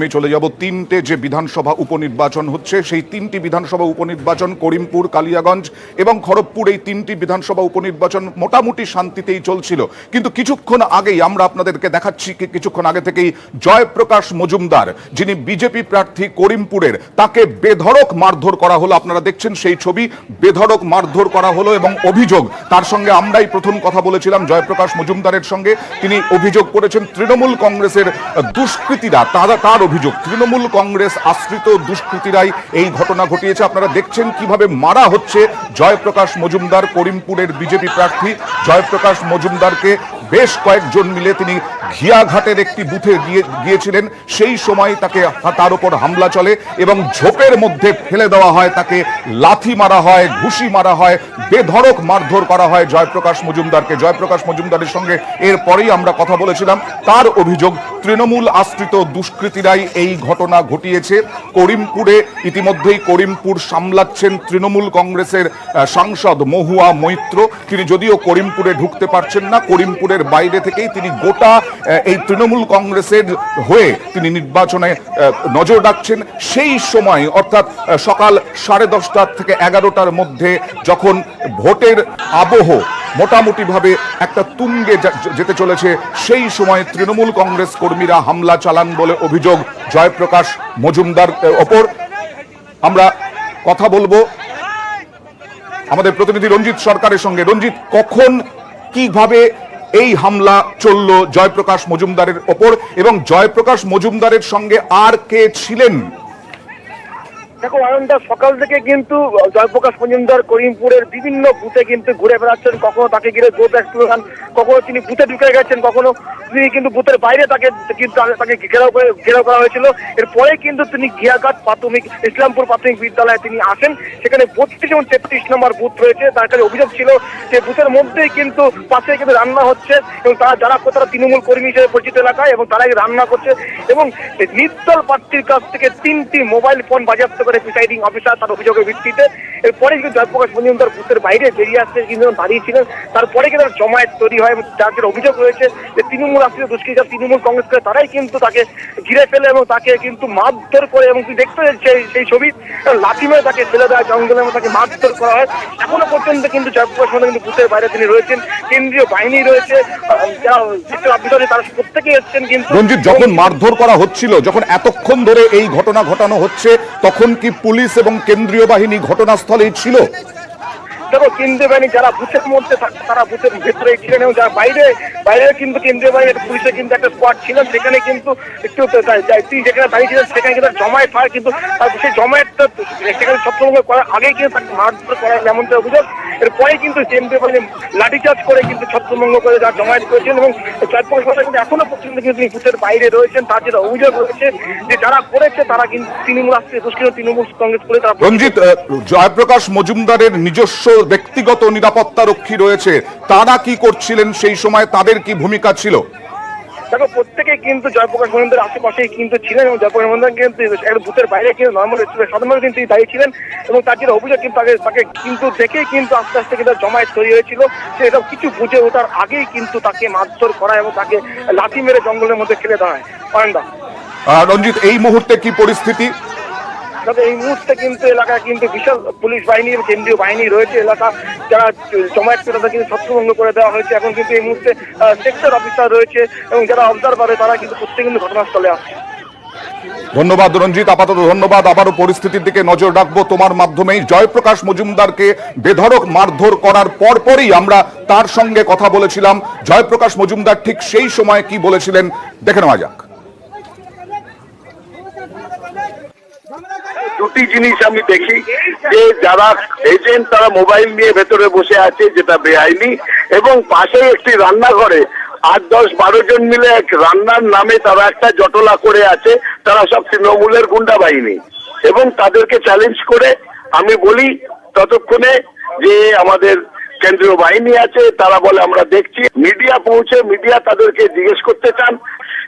আমি চলে যাব তিনটে যে বিধানসভা উপনির্বাচন হচ্ছে সেই তিনটি বিধানসভা উপনির্বাচন করিমপুর, কালিয়াগঞ্জ এবং খড়গপুর, এই তিনটি বিধানসভা উপনির্বাচন মোটামুটি শান্তিতেই চলছিল। কিন্তু কিছুক্ষণ আগেই আমরা আপনাদেরকে দেখাচ্ছি, কিছুক্ষণ আগে থেকেই জয়প্রকাশ মজুমদার, যিনি বিজেপি প্রার্থী করিমপুরের, তাকে বেধড়ক মারধর করা হলো। আপনারা দেখছেন সেই ছবি, বেধড়ক মারধর করা হলো এবং অভিযোগ, তার সঙ্গে আমরাই প্রথম কথা বলেছিলাম জয়প্রকাশ মজুমদারের সঙ্গে, তিনি অভিযোগ করেছেন তৃণমূল কংগ্রেসের দুষ্কৃতীরা, তার অভিযোগ তৃণমূল কংগ্রেস আশ্রিত দুষ্কৃতীরাই এই ঘটনা ঘটিয়েছে। আপনারা দেখছেন কিভাবে মারা হচ্ছে জয়প্রকাশ মজুমদার, করিমপুরের বিজেপি প্রার্থী জয়প্রকাশ মজুমদারকে বেশ কয়েকজন মিলে তিনি ঘিয়াঘাটের একটি বুথে গিয়েছিলেন, সেই সময় তার উপর হামলা চলে এবং ঝোপের মধ্যে ফেলে দেওয়া হয়, তাকে লাথি মারা হয়, ঘুষি মারা হয়, বেধড়ক মারধর করা হয় জয়প্রকাশ মজুমদারকে। জয়প্রকাশ মজুমদারের সঙ্গে এরপরেই আমরা কথা বলেছিলাম, তার অভিযোগ তৃণমূল আশ্রিত দুষ্কৃতীরাই এই ঘটনা ঘটিয়েছে। করিমপুরে ইতিমধ্যেই করিমপুর সামলাচ্ছেন তৃণমূল কংগ্রেসের সাংসদ মহুয়া মৈত্র, তিনি যদিও করিমপুরে ঢুকতে পারছেন না, করিমপুরের বাইরে থেকেই তিনি গোটা এই তৃণমূল কংগ্রেসের হয়ে তিনি নির্বাচনে নজর রাখছেন। সেই সময় অর্থাৎ সকাল 10:30 থেকে 11টার মধ্যে যখন ভোটের আবহ মোটামুটি ভাবে একটা তুঙ্গে যেতে চলেছে, সেই সময় তৃণমূল কংগ্রেস কর্মীরা হামলা চালান বলে অভিযোগ জয়প্রকাশ মজুমদার ওপর। আমরা কথা বলবো আমাদের প্রতিনিধি রঞ্জিত সরকারের সঙ্গে। রঞ্জিত, কখন কিভাবে এই হামলা চলল জয়প্রকাশ মজুমদারের ওপর এবং জয়প্রকাশ মজুমদারের সঙ্গে আর কে ছিলেন? দেখো আনন্দা, সকাল থেকে কিন্তু জয়প্রকাশ মজুমদার করিমপুরের বিভিন্ন বুথে কিন্তু ঘুরে বেড়াচ্ছেন। কখনো তাকে ঘিরে জোর স্লোগান, কখনো তিনি বুথে ঢুকে গেছেন, কখনো তিনি কিন্তু বুথের বাইরে তাকে ঘেরাও করা হয়েছিল। এরপরে কিন্তু তিনি ঘিয়াঘাট প্রাথমিক ইসলামপুর প্রাথমিক বিদ্যালয়ে তিনি আসেন। সেখানে 32 এবং 33 নম্বর বুথ রয়েছে। তার কাছে অভিযোগ ছিল যে বুথের মধ্যেই কিন্তু পাশে কিন্তু রান্না হচ্ছে এবং তারা তৃণমূল কর্মী হিসেবে পরিচিত এলাকায় এবং তারাই রান্না করছে এবং নির্দল প্রার্থীর কাছ থেকে 3টি মোবাইল ফোন বাজেয়াপ্ত করে প্রিসাইডিং অফিসার তার অভিযোগের ভিত্তিতে। এরপরে কিন্তু জয়প্রকাশ মজুমদার বুথের বাইরে বেরিয়ে আসতে কিন্তু দাঁড়িয়েছিলেন। তারপরে কিন্তু জমায়েত তৈরি হয় এবং যার অভিযোগ রয়েছে যে তৃণমূল আশ্রিত দুষ্কৃতীরা, তৃণমূল কংগ্রেস করে তারাই কিন্তু তাকে ঘিরে ফেলে এবং তাকে কিন্তু মারধর করে এবং তুমি দেখতে সেই ছবি, লাঠি মেরে তাকে ফেলে দেওয়া জঙ্গলের মধ্যে তাকে মারধর করা হয়। এখনো পর্যন্ত কিন্তু জয়প্রকাশ মজুমদার কিন্তু বুথের বাইরে তিনি রয়েছেন। কেন্দ্রীয় বাহিনী রয়েছে, যারা অফিসার তারা প্রত্যেকেই এসছেন। কিন্তু রঞ্জিত, যখন মারধর করা হচ্ছিল, যখন এতক্ষণ ধরে এই ঘটনা ঘটানো হচ্ছে, তখন কি পুলিশ এবং কেন্দ্রীয় বাহিনী ঘটনাস্থলেই ছিল? দেখো, কেন্দ্রীয় বাহিনী যারা বুথের মধ্যে থাকতো তারা বুথের ভেতরে ছিলেন এবং যারা বাইরে কিন্তু কেন্দ্রীয় বাহিনীর পুলিশের কিন্তু একটা স্কোয়াড ছিলেন। সেখানে কিন্তু একটু তিনি যেখানে দাঁড়িয়েছিলেন সেখানে কিন্তু জমায়েত হয়, কিন্তু সেই জমায়েতটা সেখানে ছত্রভঙ্গ করার আগেই কিন্তু তাকে মারধর করার এমনটা অভিযোগ। এরপরে কিন্তু কেন্দ্রীয় বাহিনী লাঠিচার্জ করে কিন্তু ছত্রভঙ্গ করে যারা জমায়েত করেছেন এবং জয়প্রকাশ কিন্তু এখনো পর্যন্ত কিন্তু তিনি বুথের বাইরে রয়েছেন। তার যেটা অভিযোগ রয়েছে যে যারা করেছে তারা কিন্তু তৃণমূল আশ্রিত দুষ্কৃতী, তৃণমূল কংগ্রেস করে তারা। রঞ্জিত, জয়প্রকাশ মজুমদারের নিজস্ব ব্যক্তিগত নিরাপত্তা রক্ষী রয়েছে, তারা কি করছিলেন সেই সময়, তাদের কি ভূমিকা ছিল? দেখো, প্রত্যেকে কিন্তু জয়প্রকাশ মজুমদারের আশেপাশেই কিন্তু ছিলেন এবং জয়প্রকাশ মজুমদার কিন্তু বুথের বাইরে কিন্তু নর্মাল সাধারণ কিন্তু তিনি দাঁড়িয়েছিলেন এবং তার যেটা অভিযোগ কিন্তু তাকে কিন্তু দেখেই কিন্তু আস্তে আস্তে কিন্তু জমায়েত তৈরি হয়েছিল। সে এটা কিছু বুঝে ওঠার আগেই কিন্তু তাকে মারধর করা এবং তাকে লাঠি মেরে জঙ্গলের মধ্যে ফেলে দেওয়া হয়। রঞ্জিত, এই মুহূর্তে কি পরিস্থিতি? তবে এই মুহূর্তে কিন্তু এলাকায় কিন্তু বিশাল পুলিশ বাহিনী এবং কেন্দ্রীয় বাহিনী রয়েছে। এলাকা যারা জমায়েত করে তাদের কিন্তু ছত্রভঙ্গ করে দেওয়া হয়েছে। এখন কিন্তু এই মুহূর্তে সেক্টর অফিসার রয়েছে এবং যারা অবজারভার তারা কিন্তু প্রত্যেকে কিন্তু ঘটনাস্থলে আসছে। ধন্যবাদ রঞ্জিত, আপাতত ধন্যবাদ। আবারও পরিস্থিতির দিকে নজর রাখবো তোমার মাধ্যমেই। জয়প্রকাশ মজুমদারকে বেধড়ক মারধর করার পরপরই আমরা তার সঙ্গে কথা বলেছিলাম। জয়প্রকাশ মজুমদার ঠিক সেই সময় কি বলেছিলেন দেখে নেওয়া যাক। দুটি জিনিস আমি দেখি, যে যারা এজেন্ট তারা মোবাইল নিয়ে ভেতরে বসে আছে, যেটা বেআইনি, এবং পাশে একটি রান্নাঘরে 8-10-12 জন মিলে এক রান্নার নামে তারা একটা জটলা করে আছে। তারা সব তৃণমূলের গুন্ডা বাহিনী এবং তাদেরকে চ্যালেঞ্জ করে আমি বলি ততক্ষণে যে আমাদের কেন্দ্রীয় বাহিনী আছে, তারা বলে আমরা দেখছি। মিডিয়া পৌঁছে মিডিয়া তাদেরকে জিজ্ঞেস করতে চান,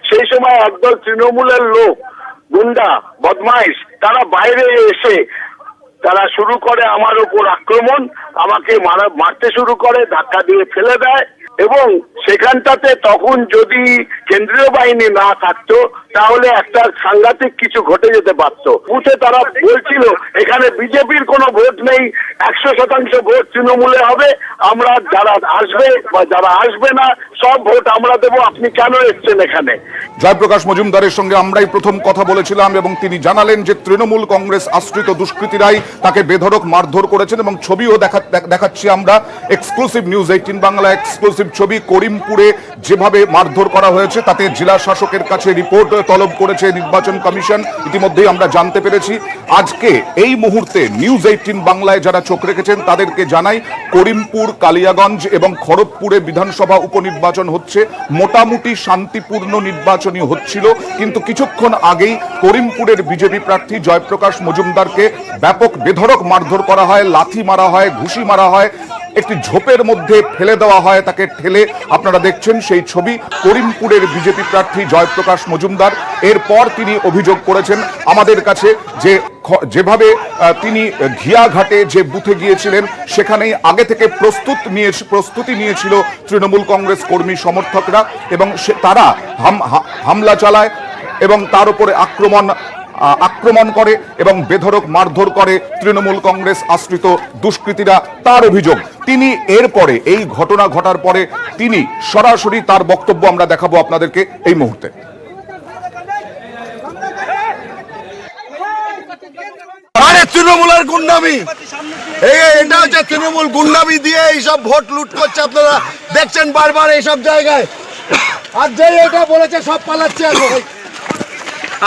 সেই সময় একদল তৃণমূলের লোক, গুন্ডা বদমাইশ, তারা বাইরে এসে তারা শুরু করে আমার উপর আক্রমণ, আমাকে মারতে শুরু করে, ধাক্কা দিয়ে ফেলে দেয় এবং সেখানটাতে তখন যদি কেন্দ্রীয় বাহিনী না থাকতো তাহলে একটা সাংঘাতিক কিছু ঘটে যেতে পারত। বুথে তারা বলছিল এখানে বিজেপির কোনো ভোট নেই, 100% ভোট তৃণমূলে হবে, আমরা যারা আসবে বা যারা আসবে না সব ভোট আমরা দেবো, আপনি কেন এসছেন এখানে? জয়প্রকাশ মজুমদারের সঙ্গে আমরাই প্রথম কথা বলেছিলাম এবং তিনি জানালেন যে তৃণমূল কংগ্রেস আশ্রিত দুষ্কৃতীরাই তাকে বেধড়ক মারধর করেছেন এবং ছবিও দেখাচ্ছি আমরা। এক্সক্লুসিভ নিউজ 18 বাংলা এক্সক্লুসিভ ছবি। করিমপুরে যেভাবে মারধর করা হয়েছে তাতে জেলা শাসকের কাছে রিপোর্ট তলব করেছে নির্বাচন কমিশন, ইতিমধ্যেই আমরা জানতে পেরেছি। আজকে এই মুহূর্তে নিউজ 18 বাংলায় যারা চোখ রেখেছেন তাদেরকে জানাই, করিমপুর, কালিয়াগঞ্জ এবং খড়গপুরে বিধানসভা উপনির্বাচন হচ্ছে। মোটামুটি শান্তিপূর্ণ নির্বাচনী হচ্ছিল, কিন্তু কিছুক্ষণ আগেই করিমপুরের বিজেপি প্রার্থী জয়প্রকাশ মজুমদারকে ব্যাপক বেধড়ক মারধর করা হয়, লাথি মারা হয়, ঘুষি মারা হয়, একটি ঝোপের মধ্যে ফেলে দেওয়া হয় তাকে ঠেলে। আপনারা দেখছেন সেই ছবি। করিমপুরের বিজেপি প্রার্থী জয়প্রকাশ মজুমদার এরপর তিনি অভিযোগ করেছেন আমাদের কাছে যে যেভাবে তিনি ঘিয়াঘাটে যে বুথে গিয়েছিলেন সেখানেই আগে থেকে প্রস্তুতি নিয়েছিল তৃণমূল কংগ্রেস কর্মী সমর্থকরা এবং তারা হামলা চালায় এবং তার উপরে আক্রমণ করে এবং বেধড়ক মারধর করে তৃণমূল কংগ্রেস আশ্রিত দুষ্কৃতীরা, তার অভিযোগ। তিনি এরপরে এই ঘটনা ঘটার পরে তিনি সরাসরি তার বক্তব্য আমরা দেখাবো আপনাদেরকে এই মুহূর্তে। তৃণমূলের গুন্ডামি, এটা হচ্ছে তৃণমূল গুন্ডামি দিয়ে এইসব ভোট লুট করছে। আপনারা দেখছেন বারবার এইসব জায়গায়, আর যে এটা বলেছে সব পালাচ্ছে।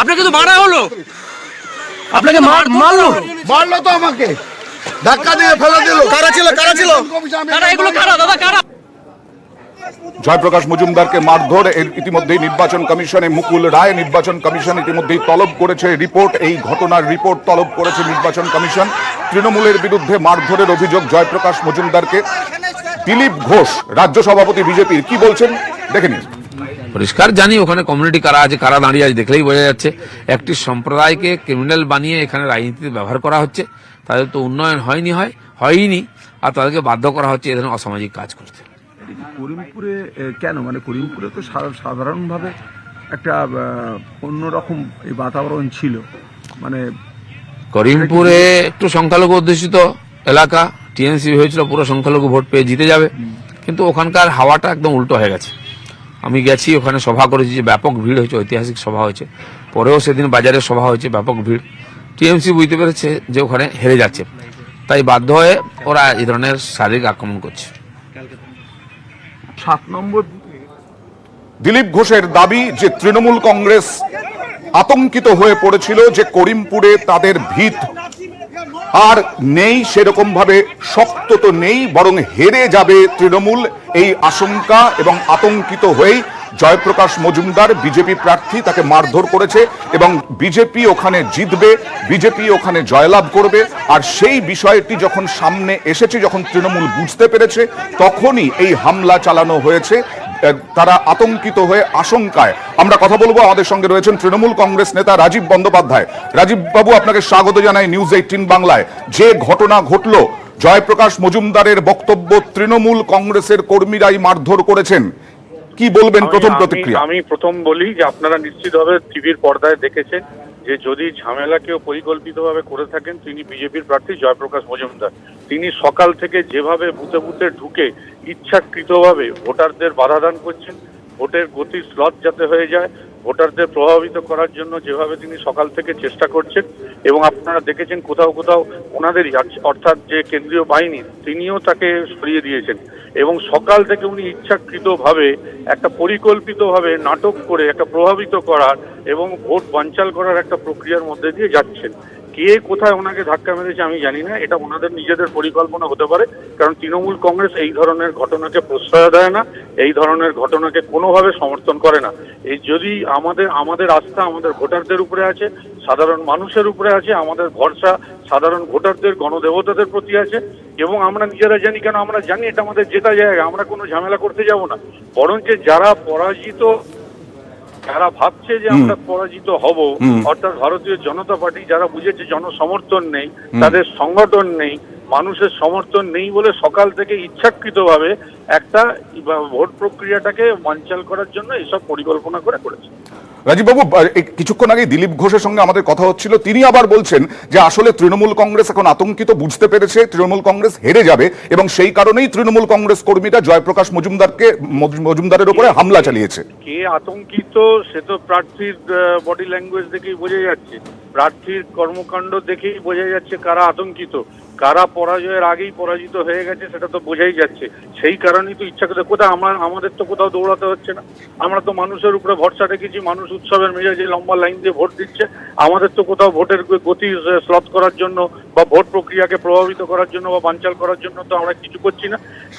আপনাকে তো মারা হলো, আপনাকে মারলো তো আমাকে ধাক্কা দিয়ে ফেলে দিল। কারা ছিল কারা এগুলো কারা দাদা কারা? জয়প্রকাশ মজুমদারকে মারধর ইতিমধ্যেই নির্বাচন কমিশনে মুকুল রায়, নির্বাচন কমিশন ইতিমধ্যেই তলব করেছে রিপোর্ট। এই ঘটনার রিপোর্ট তলব করেছে নির্বাচন কমিশন। তৃণমূলের বিরুদ্ধে মারধরের অভিযোগ জয়প্রকাশ মজুমদারকে। দিলীপ ঘোষ, রাজ্য সভাপতি বিজেপির, কি বলছেন দেখে নিন। পরিষ্কার জানি ওখানে কমিউনিটি কারা আছে, কারা দাঁড়িয়ে আছে দেখলেই বোঝা যাচ্ছে। একটি সম্প্রদায়কে ক্রিমিনাল বানিয়ে এখানে রাজনীতিতে ব্যবহার করা হচ্ছে। তাদের তো উন্নয়ন হয়নি, আর তাদেরকে বাধ্য করা হচ্ছে এ ধরনের অসামাজিক কাজ করতে। করিমপুরে কেন, মানে করিমপুরে তো সাধারণভাবে একটা অন্যরকম এই বাতাবরণ ছিল, মানে করিমপুরে একটু সংখ্যালঘু অধ্যুষিত এলাকা, টিএমসি হয়েছিল পুরো সংখ্যালঘু ভোট পেয়ে জিতে যাবে, কিন্তু ওখানকার হাওয়াটা একদম উল্টো হয়ে গেছে। আমি গেছি, ওখানে সভা করেছি, যে ব্যাপক ভিড় হয়েছে, ঐতিহাসিক সভা হয়েছে। পরেও সেদিন বাজারে সভা হয়েছে, ব্যাপক ভিড়। টিএমসি বুঝতে পেরেছে যে ওখানে হেরে যাচ্ছে, তাই বাধ্য হয়ে ওরা এই ধরনের শারীরিক আক্রমণ করছে। 7 নম্বর দিলীপ ঘোষের দাবি যে তৃণমূল কংগ্রেস আতঙ্কিত হয়ে পড়েছিল যে করিমপুরে তাদের ভিত আর নেই, সেরকম ভাবে শক্ত তো নেই, বরং হেরে যাবে তৃণমূল, এই আশঙ্কা এবং আতঙ্কিত হয়েই জয়প্রকাশ মজুমদার বিজেপি প্রার্থী তাকে মারধর করেছে এবং বিজেপি ওখানে জিতবে, বিজেপি ওখানে জয়লাভ করবে। আর সেই বিষয়টি যখন সামনে এসেছে, যখন তৃণমূল বুঝতে পেরেছে, তখনই এই হামলা চালানো হয়েছে। তারা আতঙ্কিত হয়ে আশঙ্কায়। আমরা কথা বলবো, আমাদের সঙ্গে রয়েছেন তৃণমূল কংগ্রেস নেতা রাজীব বন্দ্যোপাধ্যায়। রাজীব বাবু, আপনাকে স্বাগত জানাই নিউজ 18 বাংলায়। যে ঘটনা ঘটলো, জয়প্রকাশ মজুমদারের বক্তব্য তৃণমূল কংগ্রেসের কর্মীরাই মারধর করেছেন, কি বলবেন প্রথম প্রতিক্রিয়া? আমি প্রথম বলি যে আপনারা নিশ্চিতভাবে টিভির পর্দায় দেখেছেন যে যদি ঝামেলা কেউ পরিকল্পিতভাবে করে থাকেন তিনি বিজেপির প্রার্থী জয়প্রকাশ মজুমদার। তিনি সকাল থেকে যেভাবে বুথে বুথে ঢুকে ইচ্ছাকৃতভাবে ভোটারদের বাধা দান করছেন, ভোটের গতি স্লথ যাতে হয়ে যায়, ভোটারদের প্রভাবিত করার জন্য যেভাবে তিনি সকাল থেকে চেষ্টা করছেন, এবং আপনারা দেখেছেন কোথাও কোথাও ওনাদেরই অর্থাৎ যে কেন্দ্রীয় বাহিনী তিনিও তাকে সরিয়ে দিয়েছেন, এবং সকাল থেকে উনি ইচ্ছাকৃতভাবে একটা পরিকল্পিতভাবে নাটক করে একটা প্রভাবিত করার এবং ভোট বানচাল করার একটা প্রক্রিয়ার মধ্যে দিয়ে যাচ্ছেন। কে কোথায় ওনাকে ধাক্কা মেরেছে আমি জানি না, এটা ওনাদের নিজেদের পরিকল্পনা হতে পারে, কারণ তৃণমূল কংগ্রেস এই ধরনের ঘটনাকে প্রশ্রয় দেয় না, এই ধরনের ঘটনাকে কোনোভাবে সমর্থন করে না। এই যদি আমাদের আস্থা আমাদের ভোটারদের উপরে আছে, সাধারণ মানুষের উপরে আছে, আমাদের ভরসা সাধারণ ভোটারদের গণদেবতাদের প্রতি আছে, এবং আমরা নিজেরা জানি, কেন আমরা জানি এটা আমাদের জেতা জায়গা, আমরা কোনো ঝামেলা করতে যাব না। বরঞ্চ যারা পরাজিত, যারা ভাবছে যে আমরা পরাজিত হব, অর্থাৎ ভারতীয় জনতা পার্টি যারা বুঝেছে জনসমর্থন নেই, তাদের সংগঠন নেই, মানুষের সমর্থন নেই বলে সকাল থেকে ইচ্ছাকৃতভাবে একটা ভোট প্রক্রিয়াটাকে বানচাল করার জন্য এসব পরিকল্পনা করেছে। রাজীববাবু, কিছুক্ষণ আগে দিলীপ ঘোষের সঙ্গে আমাদের কথা হচ্ছিল, তিনি আবার বলছেন যে আসলে তৃণমূল কংগ্রেস এখন আতঙ্কিত, বুঝতে পেরেছে তৃণমূল কংগ্রেস হেরে যাবে এবং সেই কারণেই তৃণমূল কংগ্রেস কর্মীরা জয়প্রকাশ মজুমদারের উপরে হামলা চালিয়েছে। কে আতঙ্কিত সে তো প্রার্থীর বডি ল্যাঙ্গুয়েজ দেখেই বোঝা যাচ্ছে, প্রার্থীর কর্মকাণ্ড দেখেই বোঝা যাচ্ছে কারা আতঙ্কিত, কারা পরাজয়ের আগেই পরাজিত হয়ে গেছে সেটা তো বোঝাই যাচ্ছে। সেই কারণেই তো ইচ্ছা করে কোথাও আমাদের তো কোথাও দৌড়াতে হচ্ছে না, আমরা তো মানুষের উপরে ভরসা রেখেছি, মানুষ উৎসবের মেজাজে লম্বা লাইন দিয়ে ভোট দিচ্ছে, আমাদের তো কোথাও ভোটের গতি স্লথ করার জন্য বা ভোট প্রক্রিয়াকে প্রভাবিত করার জন্য বা বানচাল করার জন্য তো আমরা কিছু করছি না।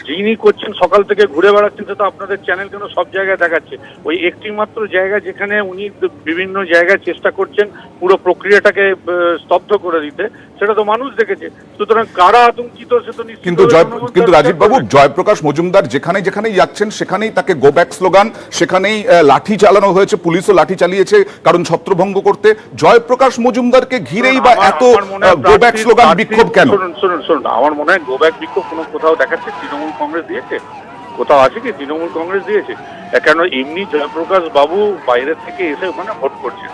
যিনি করছেন সকাল থেকে ঘুরে বেড়াচ্ছেন, সেটা আপনাদের চ্যানেল কেন সব জায়গায় দেখাচ্ছে, ওই একটি মাত্র জায়গা যেখানে উনি বিভিন্ন জায়গায় চেষ্টা করছেন পুরো প্রক্রিয়াটাকে স্তব্ধ করে দিতে, সেটা তো মানুষ দেখেছে। সুতরাং কারা আতঙ্কিত সে তো কিন্তু রাজীববাবু, জয়প্রকাশ মজুমদার যেখানে যেখানেই যাচ্ছেন সেখানেই তাকে গো ব্যাক স্লোগান, সেখানেই লাঠি চালানো হয়েছে, পুলিশও লাঠি চালিয়েছে কারণ ছত্রভঙ্গ করতে। জয়প্রকাশ মজুমদারকে ঘিরেই বা এত গো ব্যাক স্লোগান, বিক্ষোভ কেন? শুনুন, আমার মনে হয় গো ব্যাক বিক্ষোভ কোথাও দেখাচ্ছে তৃণমূল কংগ্রেস দিয়েছে, কোথাও আছে কি তৃণমূল কংগ্রেস দিয়েছে? কেন এমনি জয়প্রকাশ বাবু বাইরে থেকে এসে ওখানে ভোট করছে,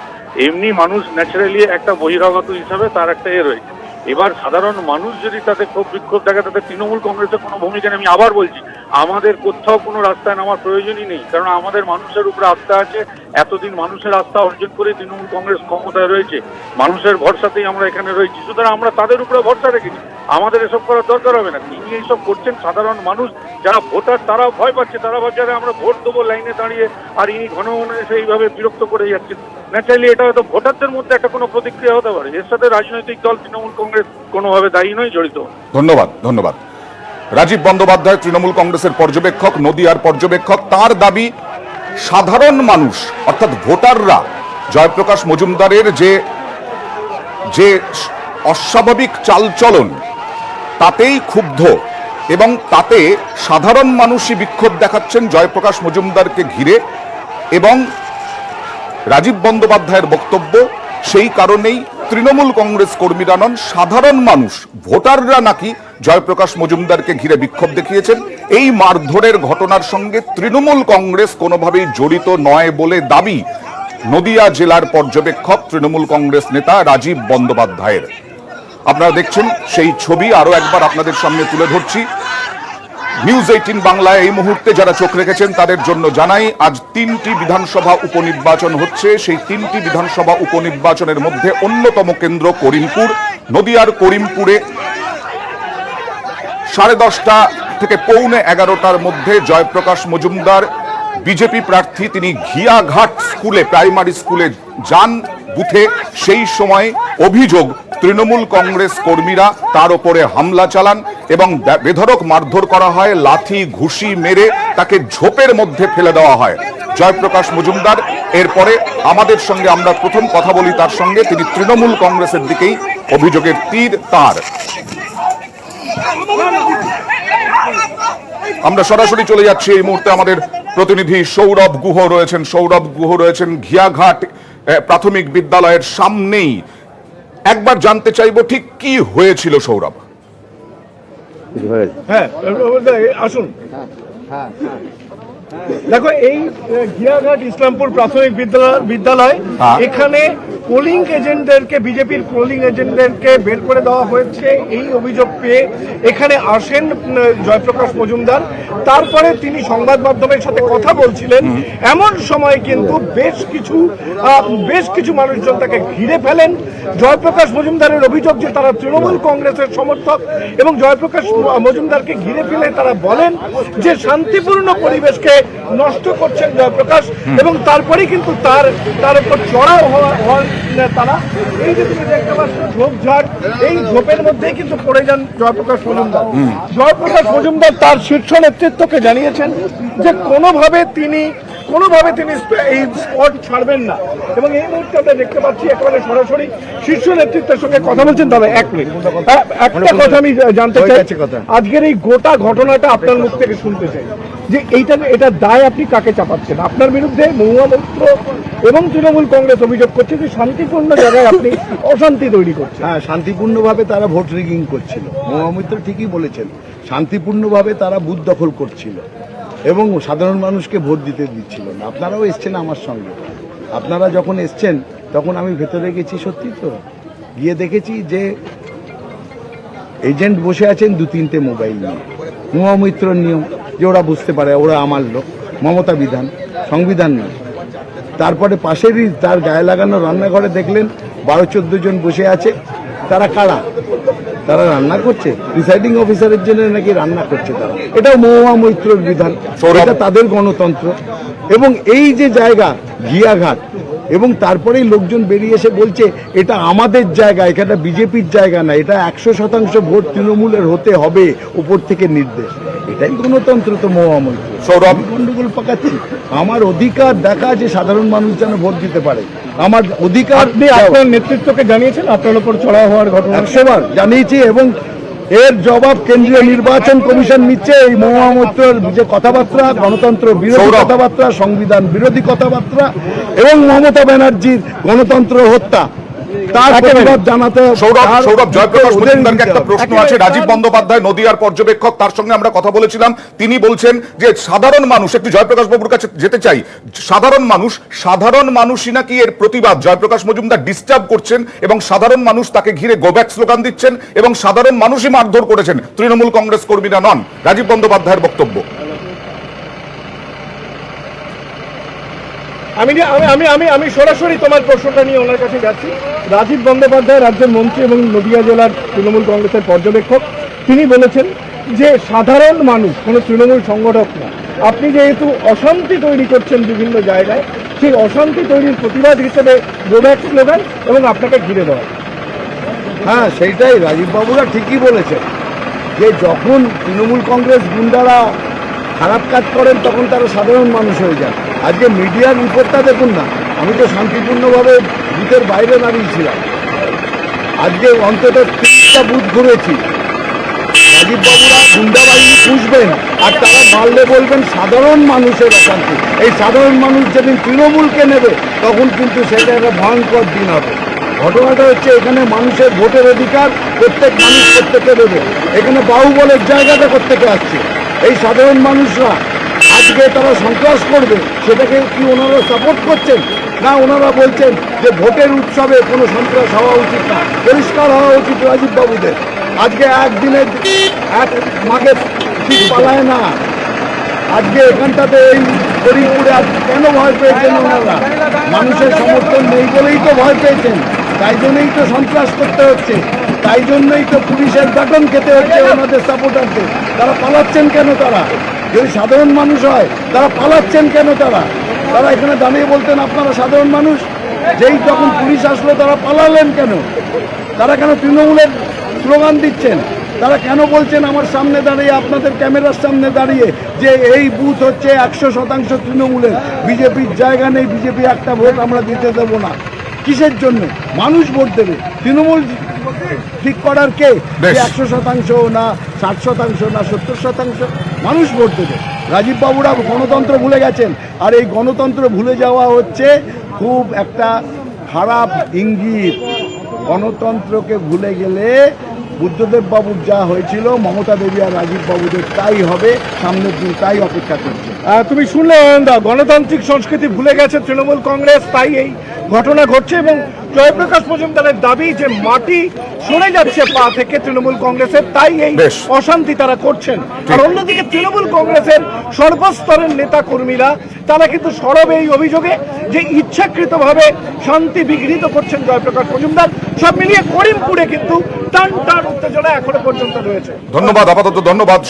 এমনি মানুষ ন্যাচারালি একটা বহিরাগত হিসাবে তার একটা রয়েছে। এবার সাধারণ মানুষ যদি তাতে ক্ষোভ বিক্ষোভ দেখে, তাতে তৃণমূল কংগ্রেসের কোনো ভূমিকা নেই। আমি আবার বলছি, আমাদের কোথাও কোনো রাস্তায় নামার প্রয়োজনই নেই, কারণ আমাদের মানুষের উপরে আস্থা আছে। এতদিন মানুষের আস্থা অর্জন করে তৃণমূল কংগ্রেস ক্ষমতায় রয়েছে, মানুষের ভরসাতেই আমরা এখানে রয়েছি, সুতরাং আমরা তাদের উপরে ভরসা রেখেছি, আমাদের এসব করার দরকার হবে না। তিনি এইসব করছেন, সাধারণ মানুষ যারা ভোটার তারা ভয় পাচ্ছে, তারা ভাবছে আমরা ভোট দেবো লাইনে দাঁড়িয়ে, আর ইনি ঘন ঘন এসে এইভাবে বিরক্ত করে যাচ্ছেন। ন্যাচারালি এটা হয়তো ভোটারদের মধ্যে একটা কোনো প্রতিক্রিয়া হতে পারে, এর সাথে রাজনৈতিক দল তৃণমূল কংগ্রেস কোনোভাবে দায়ী নয়, জড়িত। ধন্যবাদ। রাজীব বন্দ্যোপাধ্যায় তৃণমূল কংগ্রেসের পর্যবেক্ষক, নদিয়ার পর্যবেক্ষক। তার দাবি সাধারণ মানুষ অর্থাৎ ভোটাররা জয়প্রকাশ মজুমদারের যে অস্বাভাবিক চালচলন তাতেই ক্ষুব্ধ এবং তাতে সাধারণ মানুষই বিক্ষোভ দেখাচ্ছেন জয়প্রকাশ মজুমদারকে ঘিরে। এবং রাজীব বন্দ্যোপাধ্যায়ের বক্তব্য, সেই কারণেই তৃণমূল কংগ্রেস কর্মীরা নন, সাধারণ মানুষ ভোটাররা নাকি জয়প্রকাশ মজুমদারকে ঘিরে বিক্ষোভ দেখিয়েছেন। এই মারধরের ঘটনার সঙ্গে তৃণমূল কংগ্রেস কোনোভাবেই জড়িত নয় বলে দাবি নদিয়া জেলার পর্যবেক্ষক তৃণমূল কংগ্রেস নেতা রাজীব বন্দ্যোপাধ্যায়ের। আপনারা দেখছেন সেই ছবি, আরো একবার আপনাদের সামনে তুলে ধরছি। নিউজ 18 বাংলায় এই মুহূর্তে যারা চোখ রেখেছেন তাদের জন্য জানাই, আজ 3টি বিধানসভা উপনির্বাচন হচ্ছে। সেই 3টি বিধানসভা উপনির্বাচনের মধ্যে অন্যতম কেন্দ্র করিমপুর। নদিয়ার করিমপুরে 10:30 থেকে 11:15 মধ্যে জয়প্রকাশ মজুমদার বিজেপি প্রার্থী, তিনি ঘিয়াঘাট স্কুলে, প্রাইমারি স্কুলে যান বুথে। সেই সময় অভিযোগ তৃণমূল কংগ্রেস কর্মীরা তার উপরে হামলা চালান এবং বেধড়ক মারধর করা হয়, লাথি ঘুষি মেরে তাকে ঝোপের মধ্যে ফেলে দেওয়া হয় জয়প্রকাশ মজুমদার। এরপরে আমাদের সঙ্গে আমরা প্রথম কথা বলি তার সঙ্গে, তিনি তৃণমূল কংগ্রেসের দিকেই অভিযোগের তীর তার। আমরা সরাসরি চলে যাচ্ছি এই মুহূর্তে, আমাদের প্রতিনিধি সৌরভ গুহ রয়েছেন ঘিয়াঘাট প্রাথমিক বিদ্যালয়ের সামনেই। একবার জানতে চাইবো ঠিক কি হয়েছিল সৌরভ। হ্যাঁ আসুন, দেখো এই ঘিয়াঘাট ইসলামপুর প্রাথমিক বিদ্যালয়, এখানে পোলিং এজেন্টদেরকে, বিজেপির পোলিং এজেন্টদেরকে বের করে দেওয়া হয়েছে এই অভিযোগ পেয়ে এখানে আসেন জয়প্রকাশ মজুমদার। তারপরে তিনি সংবাদ মাধ্যমের সাথে কথা বলছিলেন, এমন সময় কিন্তু বেশ কিছু মানুষজন তাকে ঘিরে ফেলেন। জয়প্রকাশ মজুমদারের অভিযোগ যে তারা তৃণমূল কংগ্রেসের সমর্থক এবং জয়প্রকাশ মজুমদারকে ঘিরে ফেলে তারা বলেন যে শান্তিপূর্ণ পরিবেশকে নষ্ট করছেন জয়প্রকাশ, এবং তারপরে কিন্তু তার উপর চড়াও হওয়ার তারা। এই যে তুমি দেখতে পাচ্ছ ঝোপঝাড়, এই ঝোপের মধ্যেই কিন্তু পড়ে যান জয়প্রকাশ মজুমদার। তার শীর্ষ নেতৃত্বকে জানিয়েছেন যে কোনোভাবে তিনি এই স্পট ছাড়বেন না, এবং এই মুহূর্তে আমরা দেখতে পাচ্ছি একেবারে সরাসরি শীর্ষ নেতৃত্বের সঙ্গে কথা বলছেন। দাদা এক মিনিট, একটা কথা আমি জানতে চাই, আজকের এই গোটা ঘটনাটা আপনার মুখ থেকে শুনতে চাই। যে এটা দায় আপনি কাকে চাপাচ্ছেন? আপনার বিরুদ্ধে মহুয়া মৈত্র এবং তৃণমূল কংগ্রেস অভিযোগ করছে যে শান্তিপূর্ণ জায়গায় আপনি অশান্তি তৈরি করছেন। হ্যাঁ, শান্তিপূর্ণভাবে তারা ভোট রিগিং করছিল। মহুয়া মৈত্র ঠিকই বলেছেন, শান্তিপূর্ণভাবে তারা বুথ দখল করছিল এবং সাধারণ মানুষকে ভোট দিতে দিচ্ছিল না। আপনারাও এসছেন আমার সঙ্গে, আপনারা যখন এসছেন তখন আমি ভেতরে গেছি, সত্যি তো গিয়ে দেখেছি যে এজেন্ট বসে আছেন 2-3টে মোবাইল নিয়ে। মহুয়া মৈত্রর নিয়ম যে ওরা বুঝতে পারে ওরা আমার লোক, মমতা বিধান, সংবিধান নয়। তারপরে পাশেরই তার গায়ে লাগানো রান্নাঘরে দেখলেন 12-14 জন বসে আছে। তারা কারা? তারা রান্না করছে, প্রিসাইডিং অফিসারের জন্য নাকি রান্না করছে তারা। এটাও মহুয়া মৈত্রর বিধান, এটা তাদের গণতন্ত্র। এবং এই যে জায়গা ঘিয়াঘাট, এবং তারপরেই লোকজন বেরিয়ে এসে বলছে এটা আমাদের জায়গা, এটা বিজেপির জায়গা না, এটা 100% ভোট তৃণমূলের হতে হবে, উপর থেকে নির্দেশ। এটাই গণতন্ত্র তো মহুয়া মৈত্র। সৌরভ, গন্ডগোল পাকাচ্ছি। আমার অধিকার দেখা যে সাধারণ মানুষ যেন ভোট দিতে পারে, আমার অধিকার। আপনি আপনার নেতৃত্বকে জানিয়েছেন আপনার উপর চড়াও হওয়ার ঘটনা? 100 বার জানিয়েছি এবং এর জবাব কেন্দ্রীয় নির্বাচন কমিশন নিচ্ছে। এই মহুয়া মৈত্রর যে কথাবার্তা, গণতন্ত্র বিরোধী কথাবার্তা, সংবিধান বিরোধী কথাবার্তা এবং মমতা ব্যানার্জির গণতন্ত্র হত্যা, তার প্রতিবাদ জানাতে। সৌরভ, জয়প্রকাশ মজুমদারকে একটা প্রশ্ন আছে। রাজীব বন্দ্যোপাধ্যায় নদিয়ার পর্যবেক্ষক, তার সঙ্গে আমরা কথা বলেছিলাম। তিনি বলছেন যে সাধারণ মানুষ, একটু জয়প্রকাশ বাবুর কাছে যেতে চাই, সাধারণ মানুষই নাকি এর প্রতিবাদ, জয়প্রকাশ মজুমদার ডিস্টার্ব করছেন এবং সাধারণ মানুষ তাকে ঘিরে গো ব্যাক স্লোগান দিচ্ছেন এবং সাধারণ মানুষই মারধর করেছেন, তৃণমূল কংগ্রেস কর্মীরা নন। রাজীব বন্দ্যোপাধ্যায়ের বক্তব্য। আমি সরাসরি তোমার প্রশ্নটা নিয়ে ওনার কাছে যাচ্ছি। রাজীব বন্দ্যোপাধ্যায় রাজ্যের মন্ত্রী এবং নদিয়া জেলার তৃণমূল কংগ্রেসের পর্যবেক্ষক, তিনি বলেছেন যে সাধারণ মানুষ কোনো তৃণমূল সংগঠক না। আপনি যেহেতু অশান্তি তৈরি করছেন বিভিন্ন জায়গায়, সেই অশান্তি তৈরির প্রতিবাদ হিসেবে গো ব্যাক স্লোগান এবং আপনাকে ঘিরে দেওয়া। হ্যাঁ, সেইটাই রাজীব বাবুরা ঠিকই বলেছেন যে যখন তৃণমূল কংগ্রেস গুন্ডারা খারাপ কাজ করেন তখন তারা সাধারণ মানুষ হয়ে যায়। আজকে মিডিয়ার রিপোর্টটা দেখুন না, আমি তো শান্তিপূর্ণভাবে বুথের বাইরে দাঁড়িয়েছিলাম। আজকে অন্তত 30টা বুথ ঘুরেছি। রাজীব বাবুরা গুন্ডাবাহিনী পুষবেন আর তারা মারলে বলবেন সাধারণ মানুষের অশান্তি। এই সাধারণ মানুষ যেদিন তৃণমূলকে নেবে তখন কিন্তু সেটা একটা ভয়ঙ্কর দিন হবে। ঘটনাটা হচ্ছে এখানে মানুষের ভোটের অধিকার প্রত্যেক মানুষ প্রত্যেকে দেবে। এখানে বাহুবলের জায়গাটা প্রত্যেকে আসছে। এই সাধারণ মানুষরা আজকে তারা সন্ত্রাস করবে, সেটাকে কি ওনারা সাপোর্ট করছেন? না, ওনারা বলছেন যে ভোটের উৎসবে কোনো সন্ত্রাস হওয়া উচিত না, পরিষ্কার হওয়া উচিত রাজীব বাবুদের। আজকে একদিনের এক মাকে ঠিক পালায় না। আজকে এখানটাতে এই করিমপুরে আজকে কেন ভয় পেয়েছেন ওনারা? মানুষের সমর্থন নেই বলেই তো ভয় পেয়েছেন, তাই জন্যই তো সন্ত্রাস করতে হচ্ছে, তাই জন্যই তো পুলিশের বেতন খেতে হচ্ছে ওনাদের সাপোর্টারদের। তারা পালাচ্ছেন কেন? তারা যদি সাধারণ মানুষ হয় তারা পালাচ্ছেন কেন? তারা এখানে দাঁড়িয়ে বলতেন আপনারা সাধারণ মানুষ। যেই যখন পুলিশ আসলো তারা পালালেন কেন? তারা কেন তৃণমূলের স্লোগান দিচ্ছেন? তারা কেন বলছেন আমার সামনে দাঁড়িয়ে, আপনাদের ক্যামেরার সামনে দাঁড়িয়ে যে এই বুথ হচ্ছে 100% তৃণমূলের, বিজেপির জায়গা নেই, বিজেপি একটা ভোট আমরা দিতে দেবো না? কিসের জন্য? মানুষ ভোট দেবে। তৃণমূল ঠিক করার কে? 100% না 60% না 70%? মানুষ ভোট দেবে। রাজীব বাবুরা গণতন্ত্র ভুলে গেছেন, আর এই গণতন্ত্র ভুলে যাওয়া হচ্ছে খুব একটা খারাপ ইঙ্গিত। গণতন্ত্রকে ভুলে গেলে বুদ্ধদেব বাবুর যা হয়েছিল, মমতা দেবী আর রাজীব বাবুদের তাই হবে সামনের দিন, তাই অপেক্ষা করছে। তুমি শুনলে অয়নদা, গণতান্ত্রিক সংস্কৃতি ভুলে গেছে তৃণমূল কংগ্রেস, তাই এই ঘটনা ঘটছে। এবং জয়প্রকাশ মজুমদারের দাবি যে মাটি সরে যাচ্ছে পা থেকে তৃণমূল কংগ্রেসের, তাই এই অশান্তি তারা করছেন। আর অন্যদিকে তৃণমূল কংগ্রেসের সর্বস্তরের নেতা কর্মীরা তারা কিন্তু সরবে এই অভিযোগে যে ইচ্ছাকৃতভাবে শান্তি বিঘ্নিত করছেন জয়প্রকাশ মজুমদার। সব মিলিয়ে করিমপুরে কিন্তু টান টান উত্তেজনা এখনো পর্যন্ত রয়েছে। ধন্যবাদ, আপাতত ধন্যবাদ।